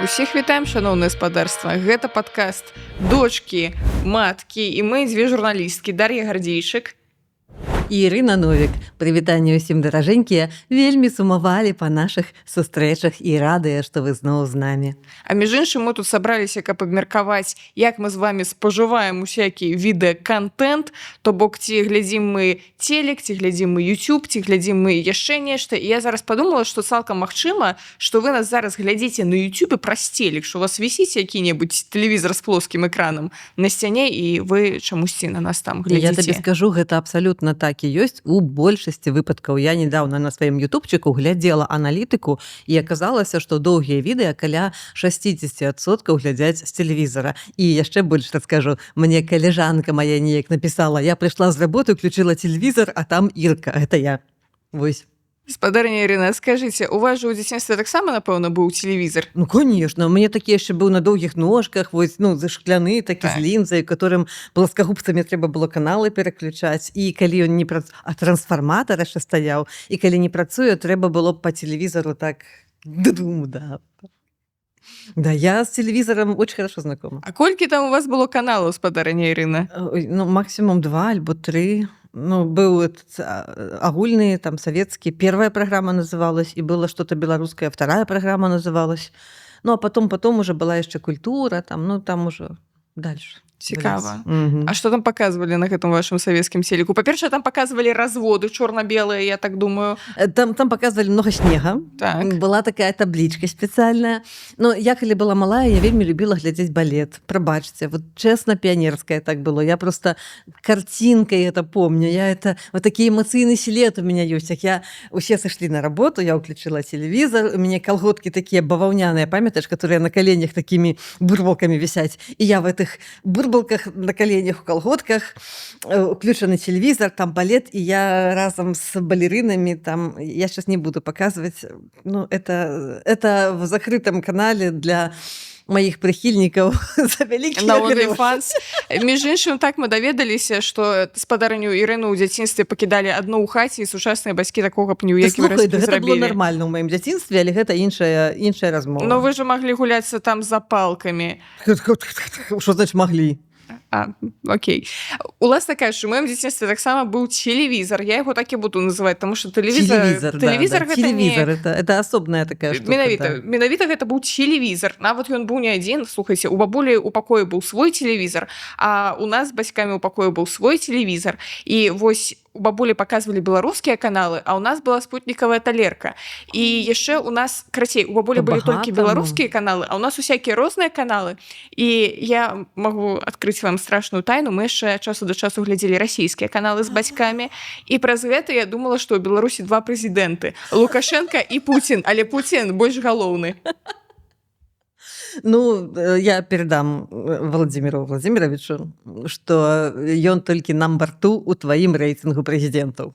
Усіх вітаем, шаноўнае спадарства. Гэта падкаст дочкі, маткі і мы дзве журналісткі Дар'я Гардзейчык і Ірына Новік. Прывітанне ўсім даражэнькія, вельмі сумавалі па нашых сустрэчах і радыя, што вы зноў з намі. А між іншым мы тут сабраліся, каб абмеркаваць, як мы з вами спажываем усякі відэакантэнт, то бок ці глядзім мы телек, ці глядзім мы YouTube, ці глядзім мы яшчэ нешта. І я зараз падумала, што цалкам магчыма, што вы нас зараз глядзіце на YouTube праз телек, што у вас вісіць які-небудзь тэлевізор з плоскім экранам на сцяне, і вы чамусьці на нас там глядзіце. Я табе скажу, гэта абсалютна так і ёсць у большасці выпадкаў. Я недавно на сваім ютубчыку глядзела аналітыку і аказалася, што доўгія відэа каля 60% глядзяць з тэлевізара. І яшчэ больш раскажу, мне калежанка моя неяк напісала: я прыйшла з работы, включила телевізор, а там Ірка, гэта я. Вось. Спадарня Ірына, скажыце, у вас жа ў дзяцінстве таксама, напэўна, быў тэлевізор? Ну, конечно. У мяне такі яшчэ быў на доўгіх ножках, вось, ну, шкляны, такі з лінзай, которым плоскагубцамі трэба было каналы пераключаць. І калі ён не працуе, а трансфарматар яшчэ стаяў, і калі не працуе, трэба было б па телевізору так... Да. Да, я с телевизором очень хорошо знакома. А колькі там у вас было каналаў, спадарня Ірына? Ну, максимум 2 альбо 3. Ну, был этот агульный, там, советский. Первая программа называлась, и было что-то белорусское, вторая программа называлась. Ну, а потом уже была еще культура, там, ну, там уже дальше. Цікава. А што там паказвалі на гэтым вашым савецкім телеку? Па-першае, там паказвалі разводы чорна-белыя, я так думаю. Там паказвалі много снега. Так. Была такая табличка спецыяльная. Но я, калі была малая, я вельмі любила глядзець балет. Прабачце, вот честно, пионерское так было. Я просто картинкой это помню. Вот такие эмоцыйный след у меня есть. Як усе сошли на работу, я уключила телевизор, у меня колготки такие баваўняныя, памятаешь, которые на коленях такими бурбалками висять. И я в этих бурбалках на коленях, в колготках, включенный телевизор, там балет, и я разом с балеринами, там, я сейчас не буду показывать, ну, это в закрытом канале для моих прихильников за вялікі на OnlyFans. Між іншым, так мы даведаліся, што спадарню Ірыну ў дзяцінстве пакідалі адну ў хаце, і сучасныя бацькі такога б ні ў якім разе не зрабілі. Гэта было нармальна ў маім дзяцінстве, але гэта іншая размова. Но вы ж маглі гуляцца там з запалкамі. Што значит маглі? Окей. Уласна кажучы, у маім дзяцінстве таксама быў телевізор. Я яго так і буду называць, тому што телевізор гэта не... Это асобная такая штука. Менавіта гэта быў телевізор. Нават ён быў не адзін. Слухайце, у бабулі ў пакоі быў свой телевізор, а у нас з бацькамі ў пакоі быў свой телевізор. І вось у бабулі паказвалі беларускія каналы, а у нас была спутнікавая талерка. І яшчэ у нас, крацей, у бабулі былі толькі беларускія каналы, а у нас усякія розныя каналы. І я магу адкрыць вам страшную тайну, мы яшчэ часу да часу глядзелі расійскія каналы з бацькамі, і праз гэта я думала, што ў Беларусі 2 прэзідэнты. Лукашенко і Пуцін, але Пуцін больш галоўны. Ну, я передам Владимиру Владимировичу, что ён толькі number 2 у тваім рэйтынгу прэзідэнтаў.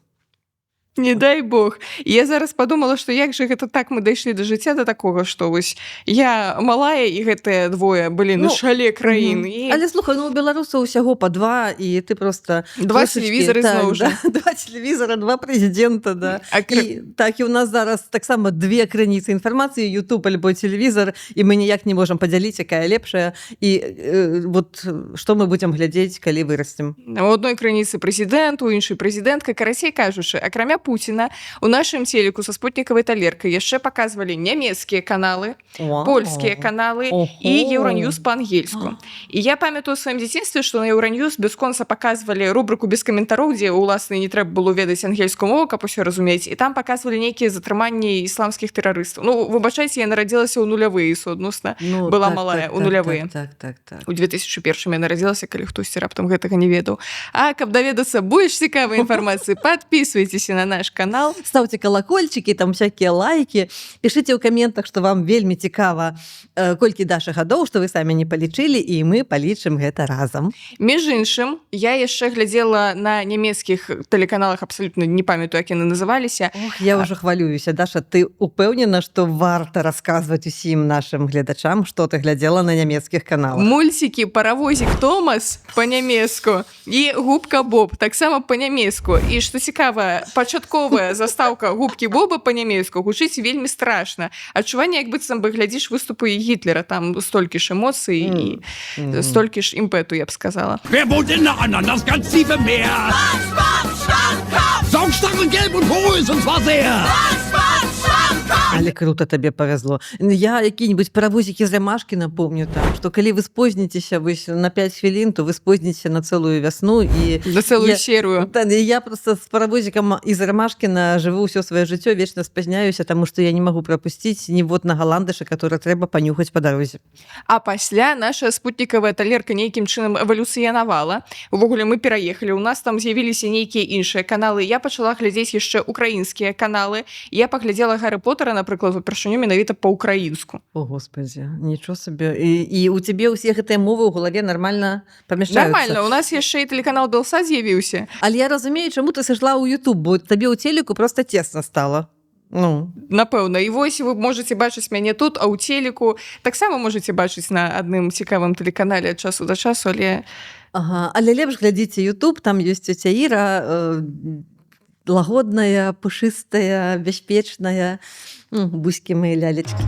Не дай бог. І я зараз подумала, што як жа гэта так мы дайшлі да жыцця да такога, што вось я малая, і гэтыя двое былі на шале краін. Але слухай, ну у беларусаў усяго па 2, і ты просто... 2 телевізоры зноў жа. 2 телевізора, 2 прэзідэнта, да. І так і у нас зараз таксама 2 крыніцы інфармацыі, YouTube альбо телевізор, і мы ніяк не можам падзяліць, якая лепшая. І вот што мы будзем глядзець, калі вырасцем? У адной крыніцы прэзідэнт, у іншай прэзідэнтка, карацей кажучы, акрамя Пуціна у нашым телеку са спутнікавай талеркай яшчэ паказвалі нямецкія каналы, польскія каналы і Еўраньюз па-ангельску. І я памятаю ў сваім дзяцінстве, што на Еўраньюз бясконца паказвалі рубрыку без каментароў, дзе уласна не трэба было ведаць ангельскую мову, каб усё разумець, і там паказвалі нейкія затрыманні ісламскіх тэрарыстаў. Ну, выбачайце, я нарадзілася ў нулявыя, суадносна была малая ў нулявыя. У 2001 я нарадзілася, калі хтосьці раптам гэтага не ведаў. А каб даведацца больш цікавай інфармацыі, подписывайтеся на наш канал. Ставьте колокольчики, там всякие лайки. Пишите в комментах, что вам вельмі цікава, колькі Даша гадоў, што вы самі не палічылі, і мы палічым гэта разам. Між іншым, я яшчэ глядзела на нямецкіх тэлеканалах, абсалютна не памятаю, як яны называліся. Ох, я ўжо хвалююся. Даша, ты упэўнена, што варта расказваць усім нашим гледачам, што ты глядзела на нямецкіх каналах? Мульцікі «Паравозік Томас» па-нямецку і «Губка Боб» таксама па-нямецку. І што цікава, пачатковая пачатковая застаўка губкі Боба па-нямецку гучыць вельмі страшна. Адчуванне, як быццам бы глядзіш выступы Гітлера, там столькі ж эмоцый і столькі ж імпэту, я б сказала. Wer wohnt in der anderen, das ganz tiefe Meer? Saugstach und gelb und hohl, und zwar sehr. Але круто табе павязло. Я які-нибудь паравозікі з Рямашкіна помню там, што калі вы спозніцеся на 5 хвілін, то вы спозніцеся на цэлую вясну і на цэлую серую. Я просто з паравозікам из Рямашкіна жыву ўсё сваё жыццё, вечна спазняюся, таму што я не магу прапусціць ніводнага ландыша, который трэба панюхаць па дарозе. А пасля наша спутнікавая талерка нейкім чынам эвалюцыянавала. Увогуле мы пераехалі, у нас там з'явіліся нейкія іншыя каналы. Я пачала глядзець яшчэ украінскія каналы. Я паглядзела Гаррі Поттера, напрыклад, упершыню менавіта па-украінску. О, господи, нічого сабе. І у цябе ўсе гэтыя мовы ў галаве нармальна памяшчаюцца. Нормально, у нас яшчэ і тэлеканал Белсат з'явіўся. Але я разумею, чаму ты сышла ў YouTube, бо табе ў телеку просто цесна стала. Ну, напэўна. І вось вы можаце бачыць мяне тут, а ў телеку таксама можаце бачыць на адным цікавым тэлеканале ад часу да часу, але... Ага, але лепш глядзіце YouTube, там ёсць цёця Іра, лагодная, пушыстая, бяспечная, буські мае лялечкі.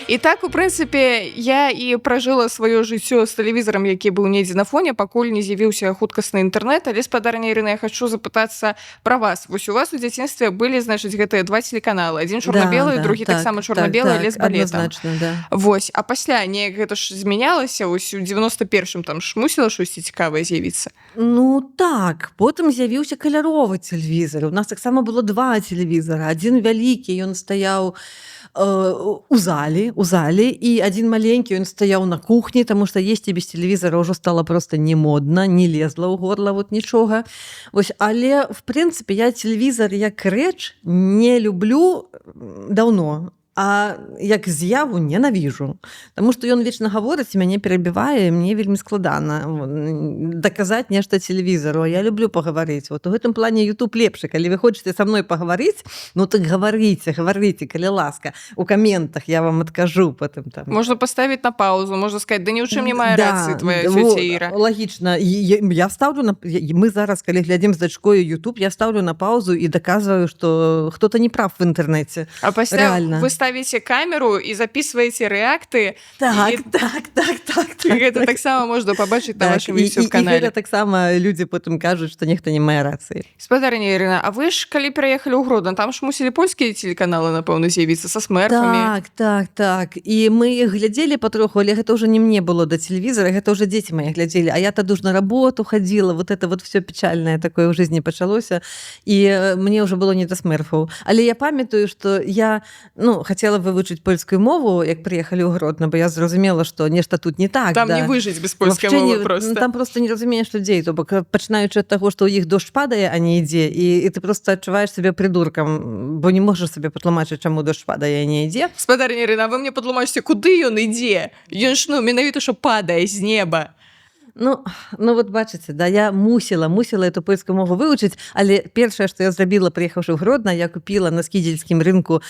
І так, у прынцыпе, я і пражыла сваё жыццё з тэлевізарам, які быў недзе на фоне, пакуль не з'явіўся хуткасны інтэрнэт. Але, спадарня Ірына, я хачу запытацца пра вас. Вось у вас у дзяцінстве былі, значыць, гэтыя 2 телеканалы. Адзін чорна-белы, другі таксама чорна-белы, але з балетам. Вось, а пасля неяк гэта ж змянялася, ось у 91-м там ж мусіла штосьці цікавае з'явіцца? Ну так, потым з'явіўся каляровы тэлевізар. У нас таксама было 2 тэлевізара. Адзін вялікі, ён стаяў у зале, і адзін маленькі, ён стаяў на кухні, таму што есці без тэлевізара ўжо стала проста не модна, не лезла ў горла, вот нічога. Вось, але, в прынцыпе, я тэлевізар як рэч не люблю даўно. А як з'яву ненавіжу. Таму што ён вечна гаворыць, мяне перабівае, мне вельмі складана даказаць нешта тэлевізару. Я люблю пагаварыць. Вот у гэтым плане YouTube лепшы. Калі вы хочаце са мной пагаварыць, ну так гаварыце, калі ласка. У каментах я вам адкажу потым там. Можна паставіць на паузу, можна сказаць, да ні ў чым не мае рацыі твоя цёця Іра. Лагічна. Я ставлю мы зараз, калі глядзім з дачкою YouTube, я ставлю на паузу і даказваю, што хто-то не прав в інтэрнэце. А пасля вы ставіце камеру і записваеце рэакты. Так. Гэта таксама можна пабачыць на вашым YouTube-канале. І гэта таксама людзі потым кажуць, што нехта не мае рацыі. Спадарня Ірына, а вы ж калі пераехалі ў Гродно, там ж мусілі польскія телеканалы, напэўна, з'явіцца са смэрфамі. Так. І мы іх глядзелі патроху, але гэта ўжо не мне было да тэлевізара, гэта ўжо дзеці мае глядзелі. А я тады ж на работу хадзіла, вот это вот всё печальнае такое ў жыцці пачалося, і мне ўжо было не да смэрфаў. Але я памятаю, што я, хацела вывучыць польскую мову, як прыехалі ў Гродно, бо я зразумела, што нешта тут не так. Там не выжыць без польскай мовы проста. Там проста не разумееш людзей, то бок пачынаючы ад таго, што ў іх дождж падае, а не ідзе, і ты проста адчуваеш сябе прыдуркам, бо не можаш сабе патлумачыць, чаму дождж падае, а не ідзе. Спадарня Ірына, вы мне патлумачыце, куды ён ідзе? Ён ж, менавіта, што падае з неба. Ну вот бачыце, да, я мусіла эту польскую мову вывучыць, але першае, што я зрабіла, прыехаўшы ў Гродно, я купіла на скідзельскім рынку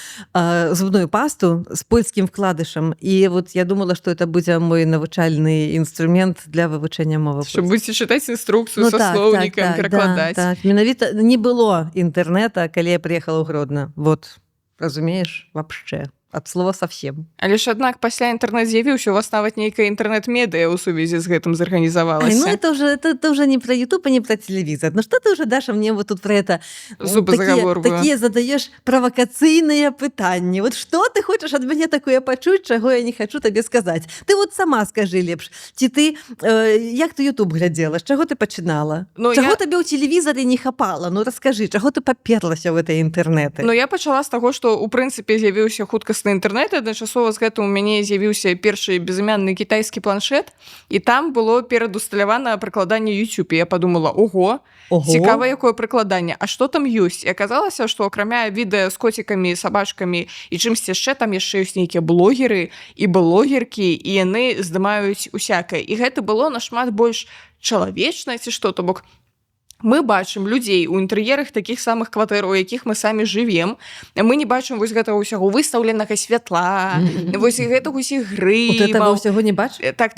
зубную пасту з польскім вкладышам, і вот я думала, што это будзе мой навучальны інструмент для вывучэння мовы. Щоб будзеце чытаць інструкцыю са слоўнікам, перакладаць. Так, менавіта не было інтэрнэта, калі я прыехала ў Гродно. Вот, разумееш, вообще. Ад слова совсем. Але ж, аднак, пасля інтэрнэт з'явіўся, у вас нават нейкая інтэрнэт-медыя ў сувязі з гэтым зарганізавалася. Это уже не про YouTube, не про телевизор. Ну что ты уже, Даша, мне вот тут про это... Зубы заговорваю. Такие задаешь провокацыйныя пытанні. Вот что ты хочаш ад мяне такое пачуць, чаго я не хочу табе сказаць? Ты вот сама скажи лепш. Ці ты, як ты YouTube глядзела? З чаго ты пачынала? Чаго табе ў телевізоры не хапала? Ну раскажы, чаго ты паперлася ў гэтай інтэрнэты? Я пачала з таго, што, у прынцыпе, з'явіўся хуткасны інтэрнэт, адначасова з гэтым у мяне з'явіўся першы безымянны кітайскі планшет, і там было перадусталявана прыкладанне YouTube. Я подумала, ого, цікава, якое прыкладанне, а што там ёсць? І аказалася, што акрамя відэа з коцікамі, сабачкамі і чымсьці яшчэ, там яшчэ ёсць нейкія блогеры і блогеркі, і яны здымаюць усякае. І гэта было нашмат больш чалавечна, ці што, то бок мы бачым людзей у інтэр'ерах такіх самых кватэр, у якіх мы самі жывем. Мы не бачым вось гэтага ўсяго выстаўленага святла, вось гэтых усіх Вот этого грыбаў. всего не бачишь? Так.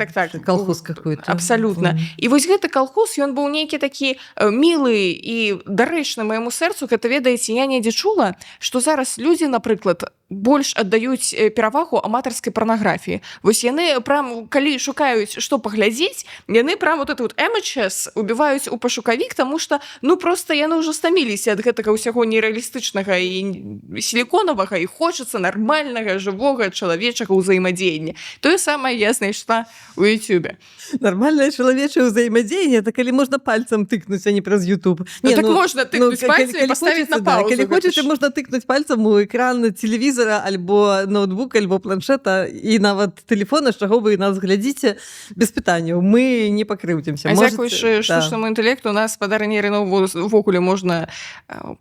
Колхоз какой-то. Абсалютна. І вось гэты калхоз, ён быў нейкі такі мілы і дарэчны майму сэрцу. Гэта, ведаеце, я недзе чула, што зараз людзі, напрыклад, больш аддаюць перавагу аматарскай парнаграфіі. Вось яны прям, калі шукаюць, што паглядзець, яны прям вот это вот MHS убіваюць у пашукавік, таму што, проста яны ўжо стаміліся ад гэтага ўсяго нерэалістычнага і сіліконавага, і хочацца нармальнага, жывога, чалавечага ўзаемадзеяння. Тое самае я знайшла у Ютубе. Нормальное человечее взаимодействие, это коли можно пальцем тыкнуть, а не праз YouTube. Так можно тыкнуть пальцем и поставить на паузу. Коли хочете, можно тыкнуть пальцем у экрана телевизора, альбо ноутбука, альбо планшета, і нават телефона, з чаго вы нас глядзіце, без пытанняў. Мы не пакрыўдзімся. А дзякуючы штучнаму інтэлекту, у нас спадарня Ірына увогуле можна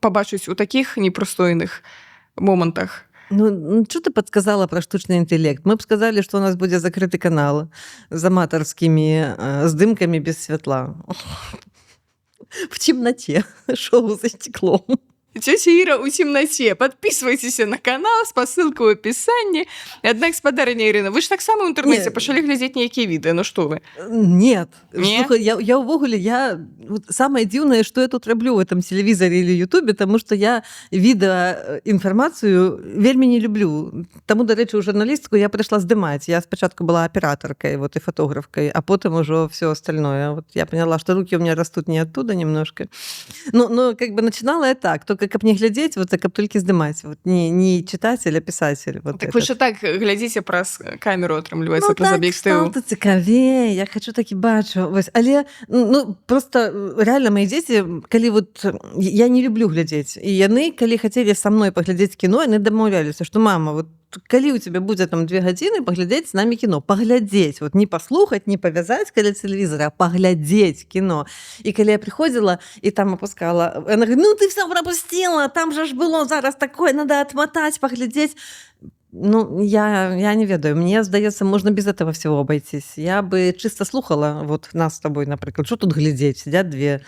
пабачыць у такіх непрыстойных момантах. Что ты подсказала про штучный интеллект? Мы бы сказали, что у нас будет закрытый канал с аматорскими здымками без светла. В темноте. Шоу за стеклом. Тётя Іра у цемнаце. Подписывайтесь на канал, спасылка ў апісанні. Аднак, спадарня Ірына, вы ж таксама ў інтэрнэце пачалі глядзець нейкія відэа, што вы? Нет. Не? Слухай, я увогуле, вот самое дивное, что я тут роблю в этом телевизоре или ютубе, потому что я відэаінфармацыю вельмі не люблю. Таму, дарэчы, у журналістку я прыйшла здымаць. Я спачатку была аператоркой вот, и фотографкой, а потом уже все остальное. Вот я поняла, что руки у меня растут не оттуда немножко. Но как бы начинала я так, только каб не глядзець, вот, каб толькі здымаць. Вот, не читатель, а писатель. Вот так вы ж так глядзіце праз камеру, атрымліваецца, праз аб'ектыў. Так цікавей, я хочу так і бачу. Вось, але просто реально мои дзеці, калі вот я не люблю глядзець, і яны, калі хацелі са мной паглядзець кіно, яны дамаўляліся, што мама, вот калі у тебя будзе там 2 гадзіны паглядзець з намі кіно, паглядзець, вот не паслухаць, не павязаць каля тэлевізара, а паглядзець кіно. І калі я прыходзіла і там опускала, яна говорит, ты все пропустила, там же ж было зараз такое, надо отмотать, паглядзець. Я не ведаю, мне здаецца, можна без этого всего обойтись. Я бы чисто слухала вот нас с тобой, напрыклад, что тут глядзець, сидят 2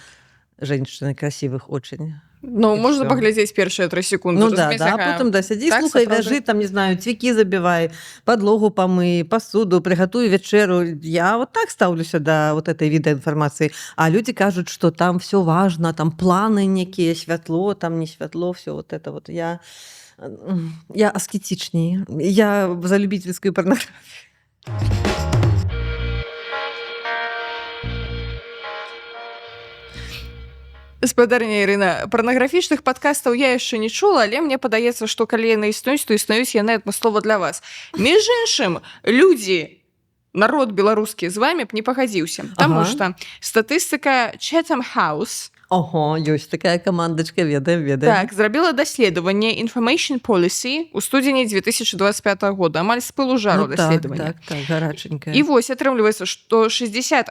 женщины красивых очень. Можно паглядзець першыя 3 секунды. Да, а потом сядзі, так, слухай, вяжы, там, не знаю, цвікі забівай, подлогу памый, посуду, приготуй вечеру. Я вот так ставлюся до вот этой відэаінфармацыі. А люди кажут, что там все важно, там планы некие, святло, там не святло, все вот это вот. Я аскетичней. Я за любительскую порнографию. Спадарня Ірына, парнаграфічных падкастаў я яшчэ не чула, але мне падаецца, што калі яны існуюць, то існуюць яны адмыслова для вас. Між іншым, людзі, народ беларускі з вамі б не пагадзіўся, таму што статыстыка Chatham House, Ого, ёсць такая камандачка, ведаем. Так, зрабіла даследаванне Information Policy ў студзені 2025 года, амаль з пылу жару даследавання. Так, гараченькая. І вось атрымліваецца, што 60%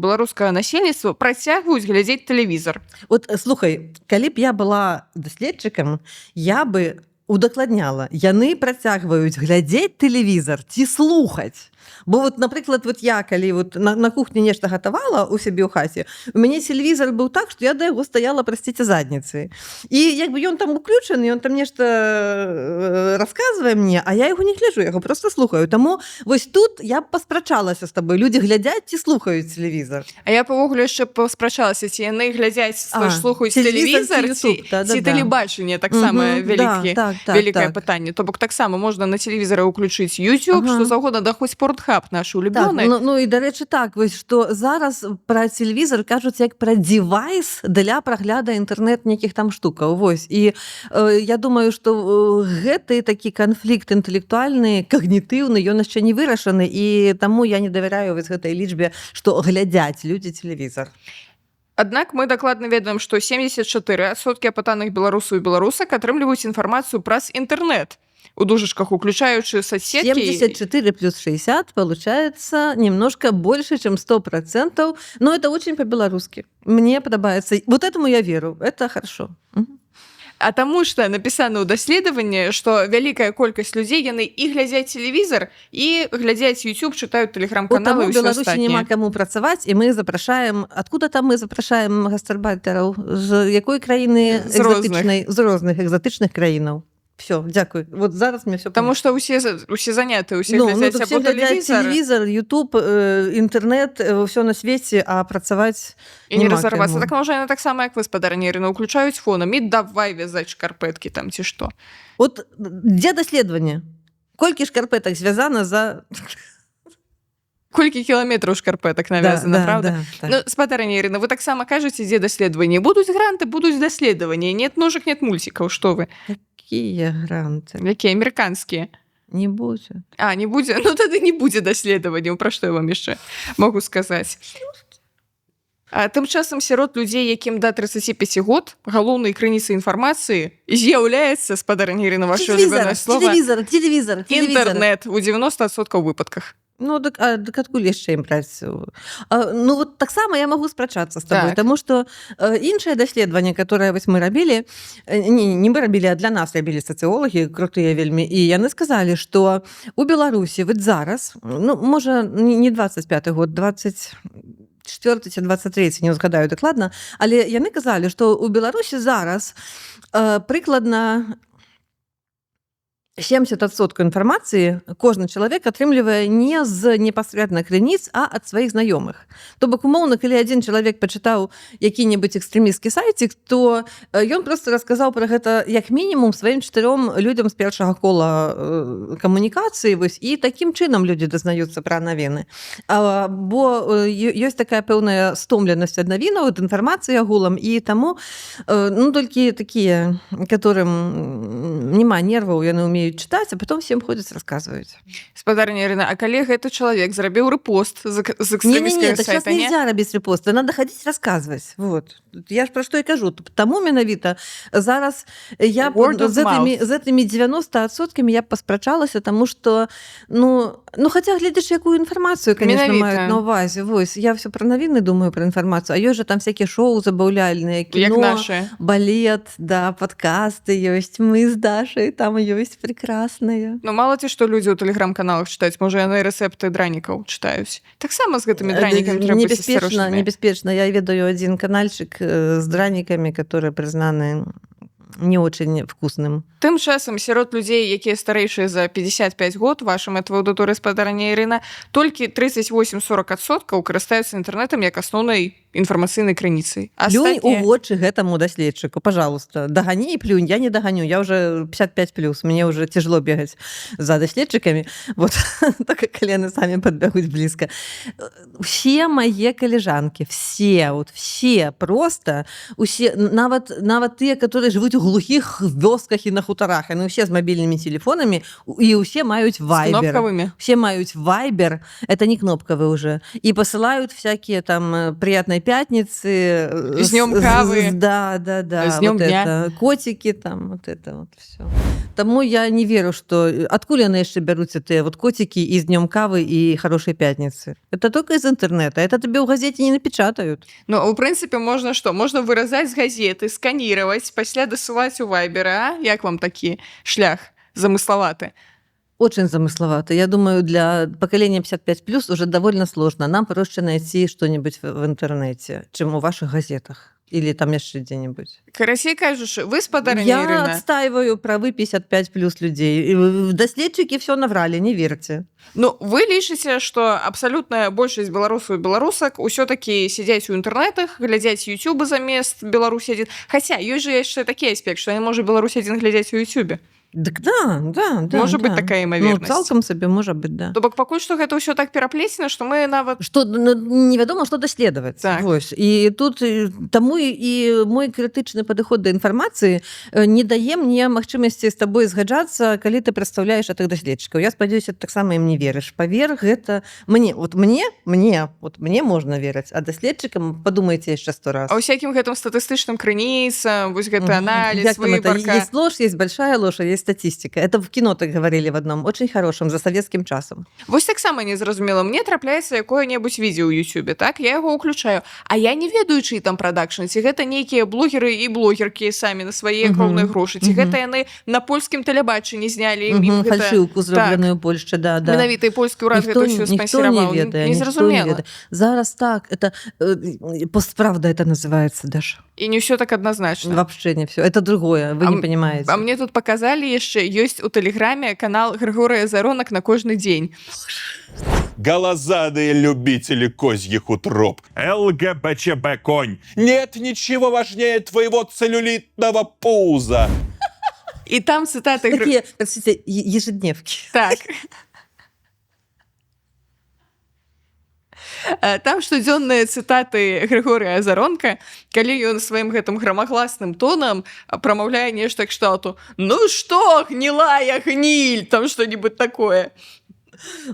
беларускага насельніцтва працягваюць глядзець тэлевізор. Вот, слухай, калі б я была даследчыкам, я бы удакладняла, яны працягваюць глядзець тэлевізор ці слухаць. Бо вот, напрыклад, вот я, калі вот на кухні нешта гатавала у сябе ў хаце, у мяне телевізор быў так, што я да яго стаяла, прасціце, задніцай. І як бы ён там уключаны, ён там нешта расказвае мне, а я яго не гляджу, я яго просто слухаю. Таму вось тут я б паспрачалася з табой. Людзі глядзяць ці слухаюць телевізор? А я павогуле яшчэ паспрачалася, ці яны глядзяць, слухаюць телевізор, ці тэлебачанне, таксама вялікае пытанне. То бок таксама можна на телевізары ўключыць YouTube, што заўгодна, да хоць Pornhub наш улюбёны. Так, і, дарэчы, так, вось, што зараз пра телевізор кажуць як пра девайс для прагляда інтэрнэт нейкіх там штукаў. Вось. І я думаю, што гэты такі канфлікт інтэлектуальны, кагнітыўны, ён яшчэ не вырашаны, і таму я не давяраю вось гэтай лічбе, што глядзяць людзі телевізор. Аднак мы дакладна ведаем, што 74% апытаных беларусаў і беларусак атрымліваюць інфармацыю праз інтэрнэт. У дужечках, уключаючи соцсетки. 74 плюс 60 получается немножко больше, чем 100%. Но это очень по-белорусски. Мне подобается. Вот этому я верю. Это хорошо. А таму што напісана ў даследаванні, што вялікая колькасць людзей яны і глядзяць тэлевізор, і глядзяць YouTube, чытаюць тэлеграм-каналы і ўсё Беларусі астатняе. няма каму працаваць, і мы запрашаем, откуда там мы запрашаем гастарбайтераў, з якой краіны З розных. экзатычнай, з розных экзатычных краінаў. Все, дзякуй. Вот зараз мне все Таму што ўсе заняты, усе глядзяць або тэлевізор, тэлевізор, YouTube, інтэрнэт, ўсё на свеце, а працаваць і не няма разарвацца. каму. Так можа яны таксама, як вы, спадарня Ірына, уключаюць фонам і давай вязаць шкарпэткі там ці што. Вот дзе даследаванне? Колькі шкарпэтак звязана за... Колькі кіламетраў шкарпэтак навязана, правда? Ну, спадарня Ірына, вы таксама кажаце, дзе даследаванні? Будуць гранты, будуць даследаванні. Нет ножак, нет мульцікаў, што вы? Якія гранты? Якія амерыканскія? Не будзе. А, не будзе? Ну, тады не будзе даследаванняў. Пра што я вам яшчэ могу сказаць? А тым часам сярод людзей, якім да 35 год, галоўнай крыніцай інфармацыі з'яўляецца, спадарня Ірына, ваша улюбёнае слова, Телевізор. інтэрнэт у 90% выпадках. Ну, дык адкуль яшчэ ім браць? Ну, вот таксама я магу спрачацца з табой, таму што іншае даследаванне, которое вось мы рабілі, не мы рабілі, а для нас рабілі сацыолагі, крутыя вельмі, і яны сказалі, што у Беларусі вот зараз, ну, можа, не 25 год, 24 ці 23, не ўзгадаю дакладна, але яны казалі, што у Беларусі зараз прыкладна 70% інфармацыі кожны чалавек атрымлівае не з непасрэдна крыніц, а ад сваіх знаёмых. То бок, умоўна, калі адзін чалавек пачытаў які-небудзь экстрэмісцкі сайцік, то ён проста расказаў пра гэта як мінімум сваім 4 людзям з першага кола камунікацыі, вось, і такім чынам людзі дазнаюцца пра навіны. Бо ёсць такая пэўная стомленасць ад навінаў, ад інфармацыі агулам, і таму, ну, толькі такія, которым няма нерваў, яны ўмеюць чытаць, а потом всем ходзяць, расказваюць. Спадарня Ірына, а калі гэты чалавек зрабіў рэпост з экстрэмісцкага сайта, сейчас нельзя рабіць рэпосты, надо хадзіць расказваць. Вот. Я ж пра што і кажу. Таму менавіта зараз я з гэтымі 90% я б паспрачалася, таму што, ну хаця глядзіш, якую інфармацыю, конечно, маюць на ўвазе. Вось, я все пра навіны думаю, пра інфармацыю, а ёсць жа там всякія шоу забаўляльныя, кіно, балет, да, падкасты ёсць, мы з Дашай, там ёсць прекрасная. Ну, мало ці што людзі ў тэлеграм-каналах чытаюць, можа, яны рэцэпты дранікаў чытаюць. Таксама з гэтымі дранікамі трэба быць асцярожнымі. Небяспечна. Я ведаю адзін канальчык з дранікамі, которые прызнаны не очень вкусным. Тым часам сярод людзей, якія старэйшыя за 55 год, ваша мэтавая аўдыторыя, спадарня Ірына, толькі 38-40% карыстаюцца інтэрнэтам як асноўнай інфармацыйнай крыніцай. Плюнь у вочы гэтаму даследчыку, пожалуйста. Дагані і плюнь, я не даганю, я уже 55+, мне уже тяжело бегать за даследчыкамі, вот, так как колены самі подбягуць близко. Все мои коллежанки, все, вот все, просто, усе, нават тыя, которые живут у глухих вёсках і на хуторах, яны ўсе з мабільнымі телефонамі, і ўсе маюць Viber. Все маюць Viber, это не кнопкавы уже, и посылают всякие там приятные пятницы. С днём кавы. Да. С днём вот дня. Это, котики там, вот это вот все. Тому я не верю, что... Откуда яны яшчэ бяруцца тыя вот котики и с днём кавы и хорошей пятницы? Это только из интернета. Это тебе в газете не напечатают. Ну, в принципе, можно что? Можно выразать с газеты, сканировать, пасля досылать у Вайбера, а? Як вам такі шлях замысловаты? Очень замысловато. Я думаю, для поколения 55+, уже довольно сложно. Нам проще найти что-нибудь в интернете, чем у ваших газетах. Или там яшчэ где-нибудь. Карасей, кажешь, вы, спадарня Я Ірына? отстаиваю правы 55+ людей. Даследчыкі все наврали, не верьте. Ну, вы лічыце, што абсалютная большасць беларусаў і беларусак ўсё-такі сядзяць у інтэрнэтах, глядзяць YouTube замест Беларусь 1. Хаця, ёсць жа яшчэ такі аспект, што яны можа Беларусь 1 глядзяць у YouTube. Дык да. Можа быць такая імавернасць. Ну, цалкам сабе можа быць, да. То бок пакуль што гэта ўсё так пераплецена, што мы нават... Што невядома, што даследаваць. Так. Вось. І тут таму і мой крытычны падыход да інфармацыі не дае мне магчымасці з табой згаджацца, калі ты прадстаўляеш тых даследчыкаў. Я спадзяюся, ты таксама ім не верыш. Павер, гэта мне можна верыць, а даследчыкам падумайце яшчэ 100 раз. А ўсякім гэтым статыстычным крыніцам, вось гэты аналіз, выбарка. Есть ложь, есть большая ложь, а есть статистика. Это в кино так говорили в одном, очень хорошем, за советским часом. Вось таксама не зразумела, мне трапляецца якое-небудзь відео ў Ютубе, так я яго ўключаю, а я не ведаю, чый там прадакшн, ці гэта нейкія блогеры і блогеркі самі на свае кроўныя грошы, ці гэта яны на польскім тэлебачанні знялі фальшыўку зробленую ў Польшчы, да. Менавіта і польскі ўрад гэта ўсё спансіраваў. Не зразумела. Зараз так, это постправда это называется, Даша. І не ўсё так адназначна. Вообще не все. Это другое, вы не понимаете. А мне тут показалі яшчэ ёсць у тэлеграме канал Григория Заронак на кожны дзень. Голозадые любители козьих утроб. ЛГБЧБ конь. Нет ничего важнее твоего целлюлитного пуза. І там цитаты... Такие, простите, ежедневки. Так. Там штодзённыя цытаты Григория Заронка, калі ён сваім гэтым грамагласным тонам прамаўляе нешта кшталту «Ну што, гнілая гніль!» там што-нибудь такое.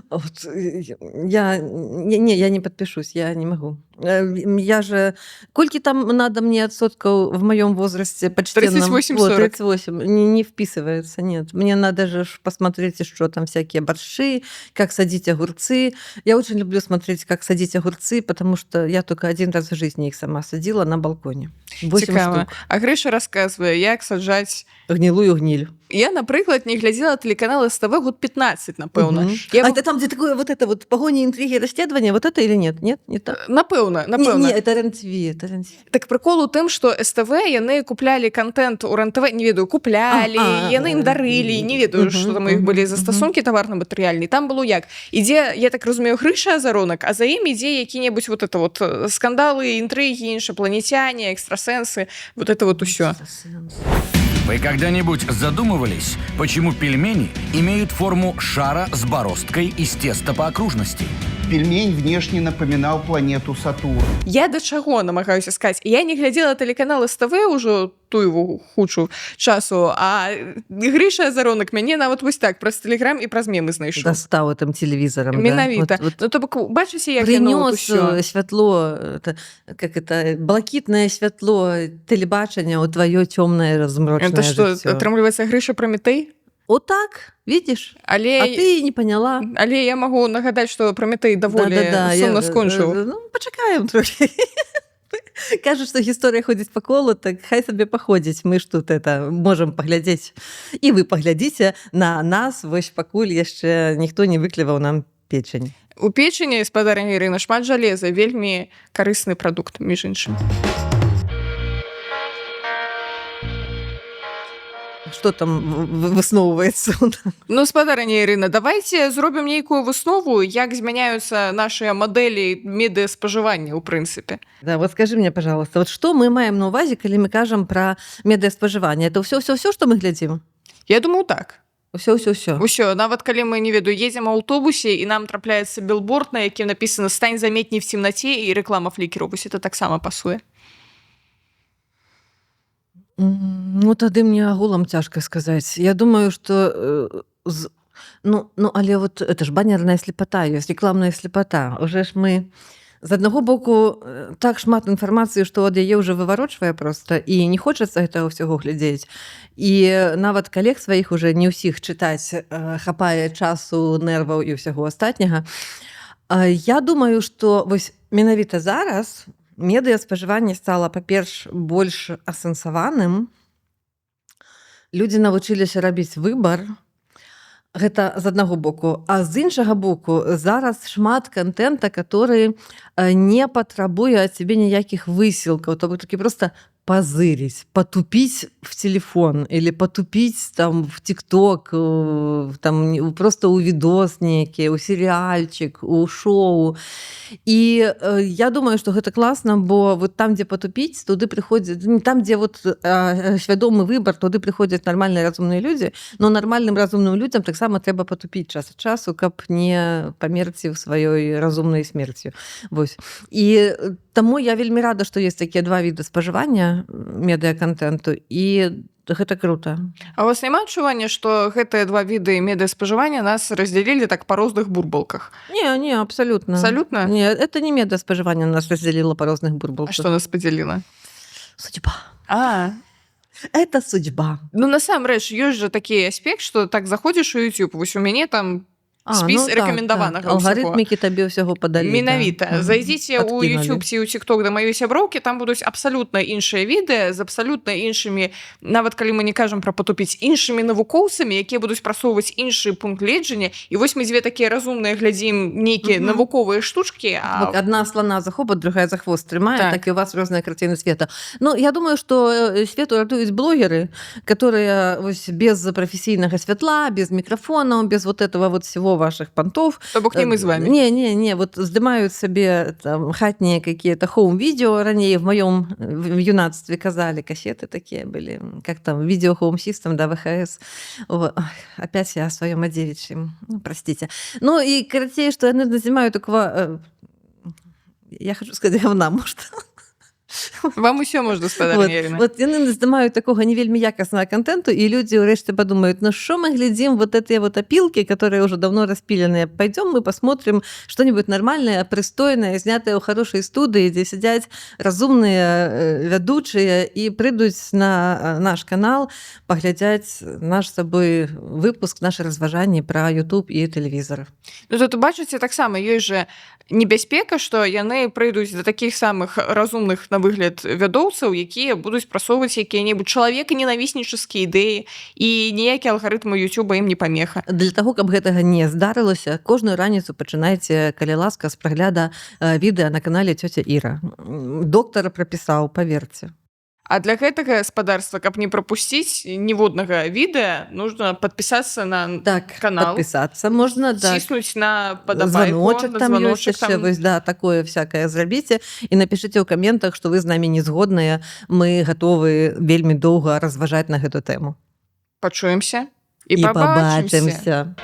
Вот, я не подпишусь, я не могу. Я же... Кольки там надо мне отсотков в моем возрасте почтенном? 38-40. Вот, 38. Не вписывается, нет. Мне надо же посмотреть, что там всякие борщи, как садить огурцы. Я очень люблю смотреть, как садить огурцы, потому что я только один раз в жизни их сама садила на балконе. 8 Цікава. штук. А Грыша расказвае, як саджаць... Гнилую гниль. Я, напрыклад, не глядзела тэлеканал СТВ год 15, напэўна. А это там, где такое вот это вот погони, интриги, расследования, вот это или нет? Нет, не так? Напэўна. Не, это РЕН-ТВ, это РЕН-ТВ. Так прикол у тым, што СТВ яны куплялі контент у РЕН-ТВ, не ведаю, куплялі, яны ім дарылі, не ведаю, што там у іх былі застасункі таварна-матэрыяльныя. Там было як? Ідзе, я так разумею, Грыша Заронак, а за ім ідзе які-небудзь вот это вот скандалы, интриги, іншапланетяне, экстрасенсы, вот это вот усё. Вы когда-нибудь задумывались, почему пельмени имеют форму шара с бороздкой из теста по окружности? Пельмень внешне напоминал планету Сатурн. Я да чаго намагаюся сказаць? Я не глядзела тэлеканал СТВ ўжо тую хучу часу, а Грыша Заронак мяне нават вось так праз тэлеграм і праз мемы знайшоў. Достал этим телевизором. Менавіта. Да? Вот, Ну, то бок, бачыце, як яно вот усё. Принес святло, это, как это, блакитное святло телебачення у твое темное размрочное Это што, жыццё. атрымліваецца Грыша Прометей? Вот так, видишь? Але... А ты не поняла. Але я магу нагадаць, што Прометей даволі сумна скончыў. Ну, почекаем трохи. Кажуть, что гісторыя ходзіць по колу, так хай сабе паходзіць. Мы ж тут это можем паглядзець. І вы паглядзіце на нас, вось пакуль яшчэ ніхто не выкліваў нам печень. У печені, спадарня Ірына, шмат жалеза, вельмі карысны прадукт, між іншым. Что там высновывается? Ну, спадарня Ірына, давайте зробім нейкую выснову, як змяняюцца нашыя мадэлі медыаспажывання, ў прынцыпе. Да, вот скажи мне, пожалуйста, вот что мы маем на увазе, калі мы кажам про медыаспажыванне? Это все, что мы глядзім? Я думаю, так. Усё. Усё, нават калі мы, не ведаю, едзем у аўтобусе, і нам трапляецца билборд, на якім написано «Стань заметней в темноте» і реклама флікеру. Вось это таксама пасуе. Ну, тады мне агулам цяжка сказаць. Я думаю, что... але вот это ж баннерная слепота ёсць, рекламная слепота. Уже ж мы... З аднаго боку, так шмат інфармацыі, што ад яе ўжо выварочвае проста, і не хочацца гэтага ўсяго глядзець. І нават калег сваіх уже не ўсіх чытаць хапае часу, нерваў і ўсяго астатняга. Я думаю, што вось менавіта зараз медыаспажыванне стала, па-перш, больш асэнсаваным. Людзі навучыліся рабіць выбар. Гэта з аднаго боку. А з іншага боку, зараз шмат контента, который не патрабуе ад цябе ніякіх высілкаў. То такі просто позырить, потупить в телефон или потупить там в ТикТок, там просто у відос нейкі, у сериальчик, у шоу. І я думаю, што гэта класна, бо вот там, дзе потупіць, туды прыходзяць, там, дзе вот свядомы выбар, туды прыходзяць нармальныя разумныя людзі, но нармальным разумным людзям таксама трэба потупіць час ад часу, каб не памерці ў сваёй разумнай смерцю. Вось. І таму я вельмі рада, што ёсць такія два віды спажывання медыаконтенту, і гэта круто. А у вас няма адчування, што гэтыя два віды медыаспажывання нас раздзялілі так па розных бурбалках? Не, абсолютно. Абсолютно? Не, это не медыаспажыванне нас раздзяліла па розных бурбалках. А што нас падзяліла? Судьба. Это судьба. Ну, насамрэч, ёсць жа такі аспект, што так заходзіш у YouTube, вось у мяне там спіс рэкамендаванага ўсяго. Алгарытмікі табе ўсяго падалі. Менавіта. Зайдзіце ў YouTube ці ў TikTok да маёй сяброўкі, там будуць абсалютна іншыя відэа з абсалютна іншымі, нават калі мы не кажам пра патупіць, іншымі навукоўцамі, якія будуць прасоўваць іншы пункт гледжання. І вось мы дзве такія разумныя глядзім нейкія навуковыя штучкі. Одна слона за хобот, другая за хвост трымае, так і у вас розныя карціны света. Ну, я думаю, што свету ратуюць блогеры, которые вось без прафесійнага святла, без мікрафонаў, без вот этого вот всего ваших понтов. То бок не мы з вами. Не, вот здымаюць сабе там хатние какие-то хоум-видео. Ранее в моем юнацтве казали, кассеты такие были, как там, видео-хоум-систем, да, ВХС. Опять я о своем одевичьем, простите. Ну и короче, что я, наверное, снимаю такого, я хочу сказать, говна, может. Вам усё можна, спадарня Ірына. Вот яны здымаюць такога не вельмі якаснага контенту, і людзі ўрэшце падумаюць, ну што мы глядзім вот эти вот опилки, которые уже давно распиленные. Пойдем мы посмотрим что-нибудь нормальное, пристойное, снятое ў хорошай студыі, дзе сядзяць разумныя вядучыя і прыйдуць на наш канал паглядзяць наш з сабой выпуск, наше разважанні пра YouTube і тэлевізор. Ну, тут бачыце, таксама ёсць жа небяспека, што яны прыйдуць да такіх самых разумных на выгляд вядоўцаў, якія будуць прасоўваць якія-небудзь чалавека-ненавіснічаскія ідэі, і ніякі алгарытмы YouTube ім не памеха. Для таго, каб гэтага не здарылася, кожную раніцу пачынайце, калі ласка, з прагляда відэа на канале цёця Іра. Доктар прапісаў, паверце. А для гэтага спадарства, каб не прапусціць ніводнага відэа, нужно подпісацца на канал. Подпісацца можна, да. Ціснуць на падабайку, званочак там ёсць яшчэ, вось, да, такое всякае зрабіце. І напішыце ў каментах, што вы з намі не згодныя. Мы гатовы вельмі доўга разважаць на гэту тэму. Пачуемся і пабачымся.